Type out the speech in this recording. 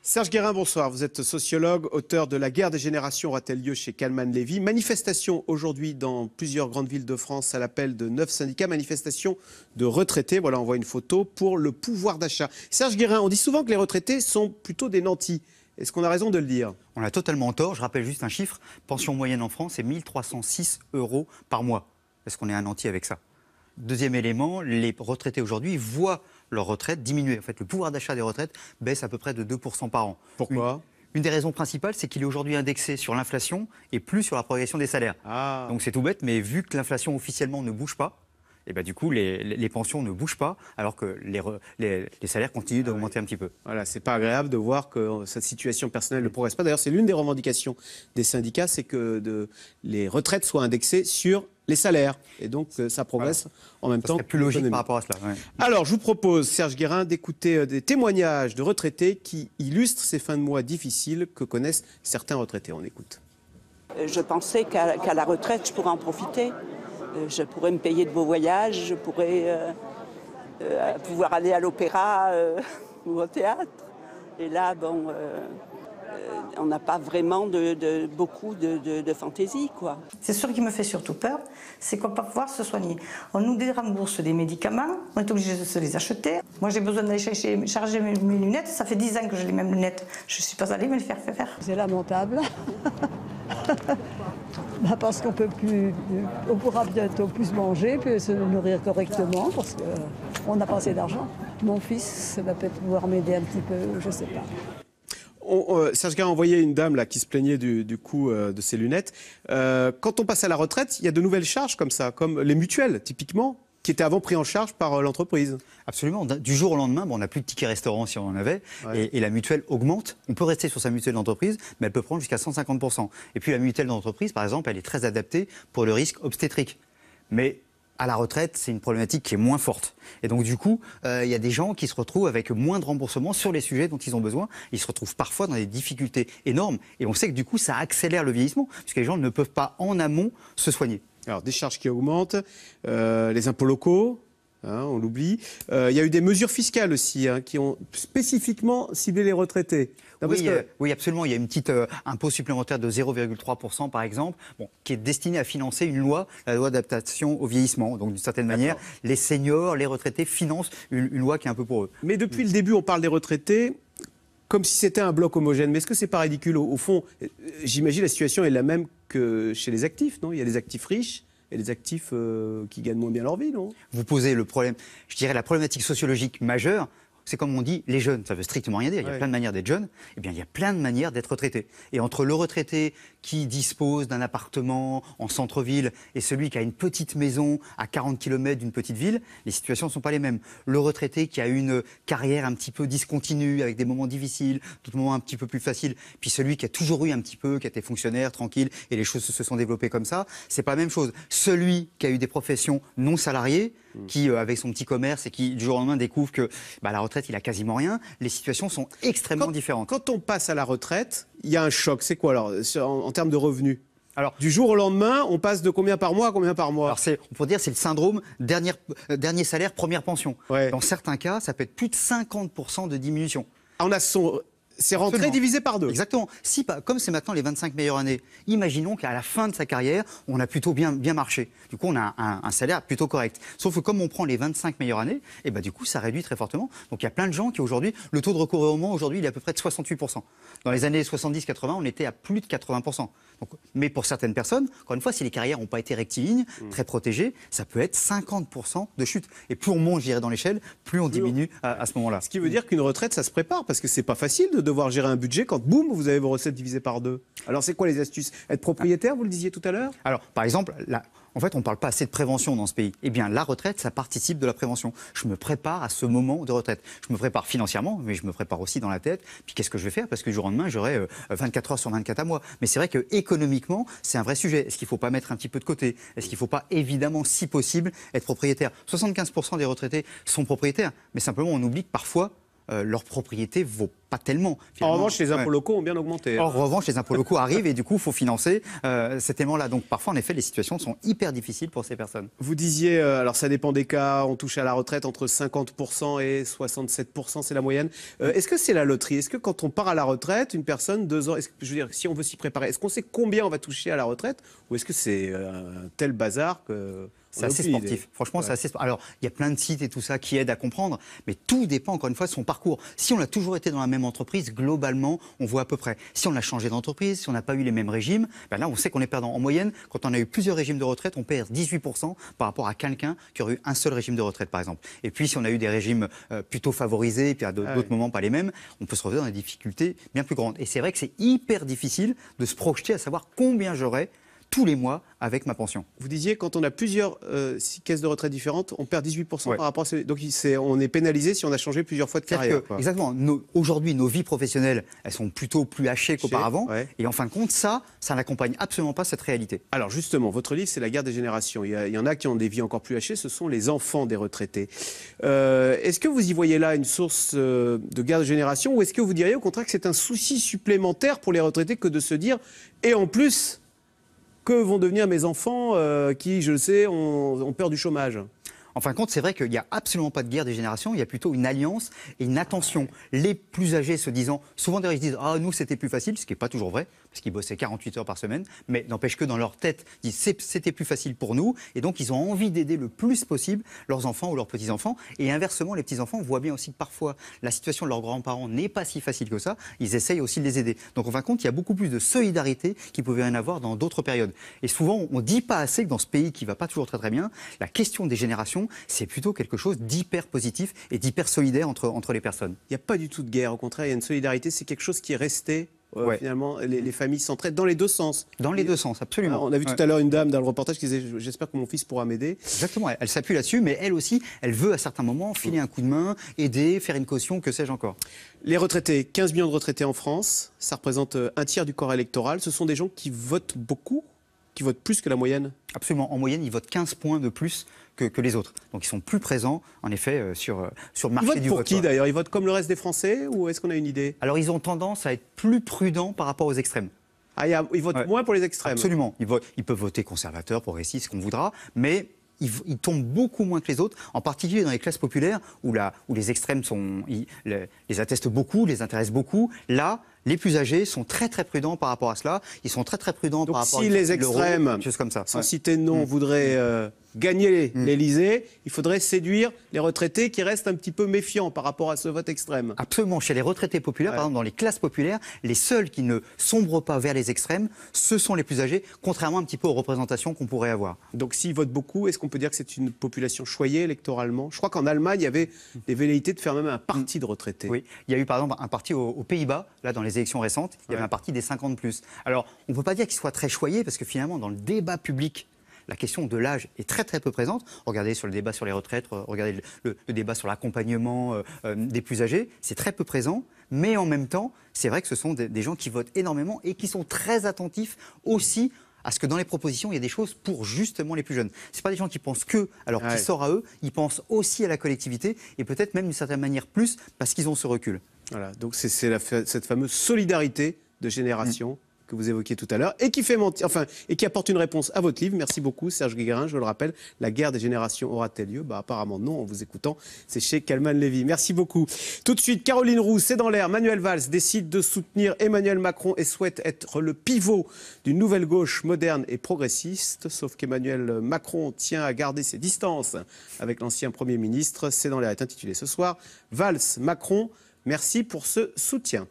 Serge Guérin, bonsoir. Vous êtes sociologue, auteur de La guerre des générations aura-t-elle lieu chez Kalman Levy. Manifestation aujourd'hui dans plusieurs grandes villes de France à l'appel de 9 syndicats. Manifestation de retraités. Voilà, on voit une photo pour le pouvoir d'achat. Serge Guérin, on dit souvent que les retraités sont plutôt des nantis. Est-ce qu'on a raison de le dire? On a totalement tort. Je rappelle juste un chiffre. Pension moyenne en France, c'est 1 306 € par mois. Est-ce qu'on est un nanti avec ça? Deuxième élément, les retraités aujourd'hui voient leur retraite diminuer. En fait, le pouvoir d'achat des retraites baisse à peu près de 2% par an. Pourquoi? Une des raisons principales, c'est qu'il est aujourd'hui indexé sur l'inflation et plus sur la progression des salaires. Donc c'est tout bête, mais vu que l'inflation officiellement ne bouge pas, et ben du coup, les pensions ne bougent pas, alors que les salaires continuent d'augmenter un petit peu. Voilà, c'est pas agréable de voir que cette situation personnelle ne progresse pas. D'ailleurs, c'est l'une des revendications des syndicats, c'est que les retraites soient indexées sur les salaires. Et donc, ça progresse en même temps. C'est plus logique par rapport à cela. Ouais. Alors, je vous propose, Serge Guérin, d'écouter des témoignages de retraités qui illustrent ces fins de mois difficiles que connaissent certains retraités. On écoute. Je pensais qu'à la retraite, je pourrais en profiter. Je pourrais me payer de beaux voyages, je pourrais pouvoir aller à l'opéra ou au théâtre. Et là, bon, on n'a pas vraiment beaucoup de fantaisie, quoi. C'est sûr qui me fait surtout peur, c'est qu'on ne va pas pouvoir se soigner. On nous dérembourse des médicaments, on est obligé de se les acheter. Moi, j'ai besoin d'aller charger mes lunettes, ça fait 10 ans que j'ai les mêmes lunettes. Je ne suis pas allée me les faire faire. C'est lamentable. Parce qu'on pourra bientôt plus manger, plus se nourrir correctement, parce qu'on n'a pas assez d'argent. Mon fils, ça va peut-être pouvoir m'aider un petit peu, je ne sais pas. Serge Guérin envoyait une dame là, qui se plaignait du coût de ses lunettes. Quand on passe à la retraite, il y a de nouvelles charges comme ça, comme les mutuelles, typiquement, qui étaient avant pris en charge par l'entreprise. Absolument. Du jour au lendemain, on n'a plus de tickets restaurant si on en avait, et la mutuelle augmente. On peut rester sur sa mutuelle d'entreprise, mais elle peut prendre jusqu'à 150%. Et puis la mutuelle d'entreprise, par exemple, elle est très adaptée pour le risque obstétrique. Mais à la retraite, c'est une problématique qui est moins forte. Et donc du coup, il y a des gens qui se retrouvent avec moins de remboursement sur les sujets dont ils ont besoin. Ils se retrouvent parfois dans des difficultés énormes. Et on sait que du coup, ça accélère le vieillissement, puisque les gens ne peuvent pas en amont se soigner. Alors, des charges qui augmentent, les impôts locaux, on l'oublie. Il y a eu des mesures fiscales aussi qui ont spécifiquement ciblé les retraités. Oui, absolument. Il y a une petite impôt supplémentaire de 0,3% par exemple, qui est destiné à financer une loi, la loi d'adaptation au vieillissement. Donc d'une certaine manière, les seniors, les retraités financent une loi qui est un peu pour eux. Mais depuis le début, on parle des retraités comme si c'était un bloc homogène. Mais est-ce que c'est pas ridicule? Au fond, j'imagine la situation est la même que chez les actifs, non? Il y a les actifs riches et les actifs qui gagnent moins bien leur vie, non? Vous posez le problème, je dirais la problématique sociologique majeure, c'est comme on dit, les jeunes, ça veut strictement rien dire. Il y a plein de manières d'être jeune, eh bien il y a plein de manières d'être retraité. Et entre le retraité qui dispose d'un appartement en centre-ville et celui qui a une petite maison à 40 km d'une petite ville, les situations ne sont pas les mêmes. Le retraité qui a une carrière un petit peu discontinue, avec des moments difficiles, d'autres moments un petit peu plus faciles, puis celui qui a toujours eu un petit peu, qui a été fonctionnaire, tranquille, et les choses se sont développées comme ça, c'est pas la même chose. Celui qui a eu des professions non salariées, qui avec son petit commerce et qui du jour au lendemain découvre que à la retraite il a quasiment rien, les situations sont extrêmement différentes. Quand on passe à la retraite, il y a un choc. C'est quoi alors en termes de revenus? Alors, du jour au lendemain, on passe de combien par mois à combien par mois? Alors on pourrait dire c'est le syndrome dernier salaire, première pension. Dans certains cas, ça peut être plus de 50% de diminution. C'est rentré divisé par 2. Exactement. Comme c'est maintenant les 25 meilleures années, imaginons qu'à la fin de sa carrière, on a plutôt bien marché. Du coup, on a un salaire plutôt correct. Sauf que comme on prend les 25 meilleures années, et ben, du coup, ça réduit très fortement. Donc il y a plein de gens qui aujourd'hui, le taux de recouvrement aujourd'hui, il est à peu près de 68%. Dans les années 70-80, on était à plus de 80%. Donc, mais pour certaines personnes, encore une fois, si les carrières n'ont pas été rectilignes, très protégées, ça peut être 50% de chute. Et plus on monte, je dirais, dans l'échelle, plus on diminue à ce moment-là. Ce qui veut dire qu'une retraite, ça se prépare, parce que c'est pas facile de devoir gérer un budget quand, boum, vous avez vos recettes divisées par 2. Alors, c'est quoi les astuces? Être propriétaire, vous le disiez tout à l'heure? Alors, par exemple, en fait, on ne parle pas assez de prévention dans ce pays. Eh bien, la retraite, ça participe de la prévention. Je me prépare à ce moment de retraite. Je me prépare financièrement, mais je me prépare aussi dans la tête. Puis qu'est-ce que je vais faire? Parce que du jour au lendemain, j'aurai 24 heures sur 24 à moi. Mais c'est vrai qu'économiquement, c'est un vrai sujet. Est-ce qu'il ne faut pas mettre un petit peu de côté? Est-ce qu'il ne faut pas, évidemment, si possible, être propriétaire? 75% des retraités sont propriétaires. Mais simplement, on oublie que parfois, leur propriété vaut pas tellement. En revanche, les impôts locaux ont bien augmenté. En revanche, les impôts locaux arrivent et du coup, il faut financer cet élément-là. Donc parfois, en effet, les situations sont hyper difficiles pour ces personnes. Vous disiez, alors ça dépend des cas, on touche à la retraite entre 50% et 67%, c'est la moyenne. Est-ce que c'est la loterie? Est-ce que quand on part à la retraite, une personne, 2 ans, je veux dire, si on veut s'y préparer, est-ce qu'on sait combien on va toucher à la retraite? Ou est-ce que c'est un tel bazar que... C'est assez sportif. Franchement, c'est assez sportif. Alors, il y a plein de sites et tout ça qui aident à comprendre, mais tout dépend, encore une fois, de son parcours. Si on a toujours été dans la même entreprise, globalement, on voit à peu près. Si on a changé d'entreprise, si on n'a pas eu les mêmes régimes, ben là, on sait qu'on est perdant. En moyenne, quand on a eu plusieurs régimes de retraite, on perd 18% par rapport à quelqu'un qui aurait eu un seul régime de retraite, par exemple. Et puis, si on a eu des régimes plutôt favorisés, et puis à d'autres moments pas les mêmes, on peut se retrouver dans des difficultés bien plus grandes. Et c'est vrai que c'est hyper difficile de se projeter à savoir combien j'aurai tous les mois avec ma pension. Vous disiez, quand on a plusieurs caisses de retraite différentes, on perd 18% par rapport à... Donc on est pénalisé si on a changé plusieurs fois de carrière. Exactement. Aujourd'hui, nos vies professionnelles, elles sont plutôt plus hachées qu'auparavant. Et en fin de compte, ça n'accompagne absolument pas cette réalité. Alors justement, votre livre, c'est la guerre des générations. Il y en a qui ont des vies encore plus hachées, ce sont les enfants des retraités. Est-ce que vous y voyez là une source de guerre de génération, ou est-ce que vous diriez au contraire que c'est un souci supplémentaire pour les retraités que de se dire, et en plus... que vont devenir mes enfants qui, je le sais, ont peur du chômage? En fin de compte, c'est vrai qu'il n'y a absolument pas de guerre des générations, il y a plutôt une alliance et une attention. Les plus âgés se disant, souvent d'ailleurs ils se disent « Ah, nous c'était plus facile », ce qui n'est pas toujours vrai, parce qu'ils bossaient 48 heures par semaine, mais n'empêche que dans leur tête, ils disent « C'était plus facile pour nous », et donc ils ont envie d'aider le plus possible leurs enfants ou leurs petits-enfants. Et inversement, les petits-enfants voient bien aussi que parfois la situation de leurs grands-parents n'est pas si facile que ça, ils essayent aussi de les aider. Donc en fin de compte, il y a beaucoup plus de solidarité qu'il pouvait y en avoir dans d'autres périodes. Et souvent, on ne dit pas assez que dans ce pays qui ne va pas toujours très très bien, la question des générations, c'est plutôt quelque chose d'hyper positif et d'hyper solidaire entre les personnes. Il n'y a pas du tout de guerre, au contraire, il y a une solidarité, c'est quelque chose qui est resté. Finalement, les familles s'entraident dans les deux sens. Dans les deux sens, absolument. Alors, on a vu tout à l'heure une dame dans le reportage qui disait « J'espère que mon fils pourra m'aider ». Exactement, elle s'appuie là-dessus, mais elle aussi, elle veut à certains moments filer un coup de main, aider, faire une caution, que sais-je encore. Les retraités, 15 millions de retraités en France, ça représente un tiers du corps électoral. Ce sont des gens qui votent beaucoup, qui votent plus que la moyenne? Absolument, en moyenne, ils votent 15 points de plus que les autres. Donc ils sont plus présents, en effet, sur le marché du vote. Ils votent pour qui d'ailleurs? Ils votent comme le reste des Français, ou est-ce qu'on a une idée? Alors ils ont tendance à être plus prudents par rapport aux extrêmes. Ah, ils votent moins pour les extrêmes? Absolument. Ils peuvent voter conservateur, progressiste, ce qu'on voudra, mais ils tombent beaucoup moins que les autres, en particulier dans les classes populaires, où les extrêmes les attestent beaucoup, les intéressent beaucoup. Là, les plus âgés sont très très prudents par rapport à cela. Ils sont très très prudents par rapport à si les extrêmes, comme ça, sans citer de nom, voudraient gagner l'Élysée, il faudrait séduire les retraités qui restent un petit peu méfiants par rapport à ce vote extrême. Absolument. Chez les retraités populaires, par exemple, dans les classes populaires, les seuls qui ne sombrent pas vers les extrêmes, ce sont les plus âgés, contrairement un petit peu aux représentations qu'on pourrait avoir. Donc s'ils votent beaucoup, est-ce qu'on peut dire que c'est une population choyée électoralement? Je crois qu'en Allemagne, il y avait des velléités de faire même un parti de retraités. Oui, il y a eu par exemple un parti aux Pays-Bas, là dans les élections récentes, il y avait un parti des 50+. Alors, on ne peut pas dire qu'il soit très choyé, parce que finalement, dans le débat public, la question de l'âge est très très peu présente. Regardez sur le débat sur les retraites, regardez le débat sur l'accompagnement des plus âgés, c'est très peu présent. Mais en même temps, c'est vrai que ce sont des gens qui votent énormément et qui sont très attentifs aussi à ce que dans les propositions, il y a des choses pour justement les plus jeunes. Ce pas des gens qui pensent que à leur petit sort à eux, ils pensent aussi à la collectivité et peut-être même d'une certaine manière plus parce qu'ils ont ce recul. Voilà, donc c'est cette fameuse solidarité de génération que vous évoquiez tout à l'heure et qui fait et qui apporte une réponse à votre livre. Merci beaucoup Serge Guéguerin, je le rappelle, La guerre des générations aura-t-elle lieu? Apparemment non, en vous écoutant, c'est chez Calman Lévy. Merci beaucoup. Tout de suite, Caroline Roux, c'est dans l'air. Manuel Valls décide de soutenir Emmanuel Macron et souhaite être le pivot d'une nouvelle gauche moderne et progressiste. Sauf qu'Emmanuel Macron tient à garder ses distances avec l'ancien Premier ministre. C'est dans l'air est intitulé ce soir. Valls, Macron, merci pour ce soutien.